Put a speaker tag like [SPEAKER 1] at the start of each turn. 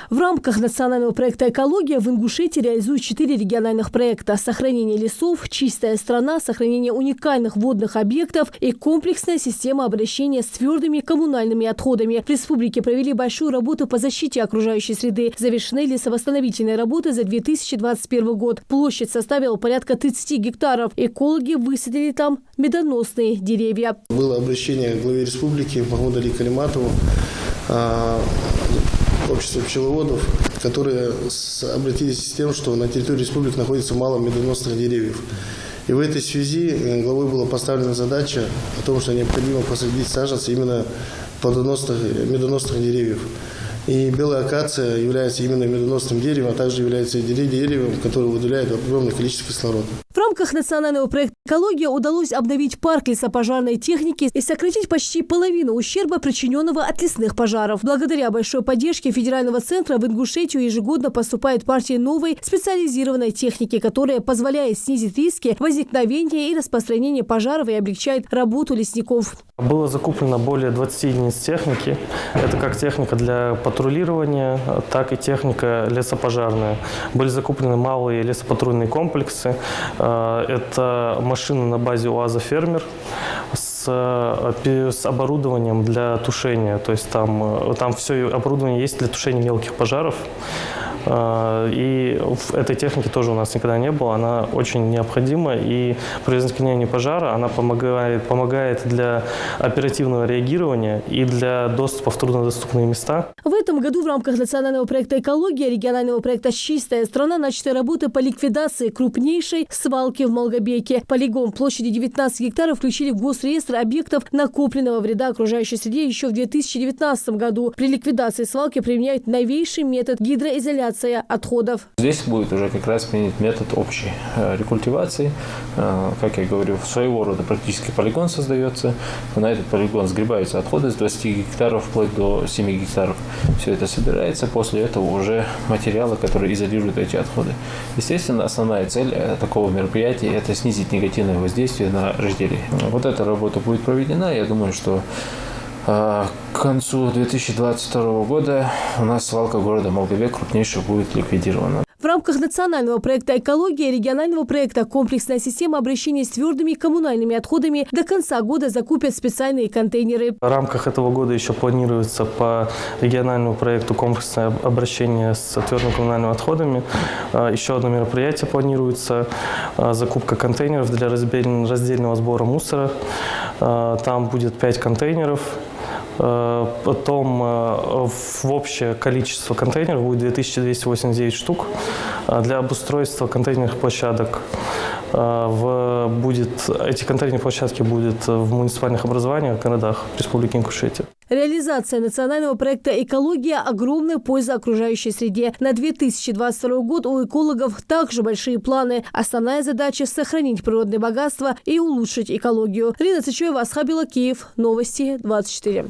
[SPEAKER 1] В рамках национального проекта «Экология» в Ингушетии реализуют 4 региональных проекта: сохранение лесов, чистая страна, сохранение уникальных водных объектов и комплексная система обращения с твердыми коммунальными отходами. В республике провели большую работу по защите окружающей среды. Завершены лесовосстановительные работы за 2021 год. Площадь составила порядка 30 гектаров. Экологи высадили там медоносные деревья.
[SPEAKER 2] Было обращение к главе республики Махмуду Али Калиматову, общество пчеловодов, которые обратились с тем, что на территории республики находится мало медоносных деревьев. И в этой связи главой была поставлена задача о том, что необходимо посадить саженцы именно медоносных деревьев. И белая акация является именно медоносным деревом, а также является деревом, которое выделяет огромное количество кислорода.
[SPEAKER 1] В рамках национального проекта «Экология» удалось обновить парк лесопожарной техники и сократить почти половину ущерба, причиненного от лесных пожаров. Благодаря большой поддержке федерального центра в Ингушетию ежегодно поступает партия новой специализированной техники, которая позволяет снизить риски возникновения и распространения пожаров и облегчает работу лесников.
[SPEAKER 3] Было закуплено более 20 единиц техники. Это как техника для патрулирования, так и техника лесопожарная. Были закуплены малые лесопатрульные комплексы. Это машина на базе УАЗа «Фермер» с оборудованием для тушения. То есть там все оборудование есть для тушения мелких пожаров. И этой техники тоже у нас никогда не было. Она очень необходима. И при возникновении пожара она помогает для оперативного реагирования и для доступа в труднодоступные места.
[SPEAKER 1] В этом году в рамках национального проекта «Экология» регионального проекта «Чистая страна» начаты работы по ликвидации крупнейшей свалки в Малгобеке. Полигон площадью 19 гектаров включили в госреестр объектов накопленного вреда окружающей среде еще в 2019 году. При ликвидации свалки применяют новейший метод гидроизоляции отходов.
[SPEAKER 4] Здесь будет уже как раз принят метод общей рекультивации. Как я говорю, своего рода практически полигон создается. На этот полигон сгребаются отходы с 20 гектаров вплоть до 7 гектаров. Все это собирается. После этого уже материалы, которые изолируют эти отходы. Естественно, основная цель такого мероприятия – это снизить негативное воздействие на рожделие. Вот эта работа будет проведена. Я думаю, что к концу 2022 года у нас свалка города Малгобек крупнейшая будет ликвидирована.
[SPEAKER 1] В рамках национального проекта «Экология» регионального проекта «Комплексная система обращения с твердыми коммунальными отходами» до конца года закупят специальные контейнеры.
[SPEAKER 3] В рамках этого года еще планируется по региональному проекту «Комплексное обращение с твердыми коммунальными отходами». Еще одно мероприятие планируется – закупка контейнеров для раздельного сбора мусора. Там будет 5 контейнеров. Потом в общее количество контейнеров будет 2289 штук. Для обустройства контейнерных площадок эти контейнерные площадки будут в муниципальных образованиях в городах Республики Ингушетия.
[SPEAKER 1] Реализация национального проекта «Экология» – огромная польза окружающей среде. На 2022 год у экологов также большие планы. Основная задача – сохранить природные богатства и улучшить экологию. Лина Цичоева, Асхабила, Киев. Новости 24.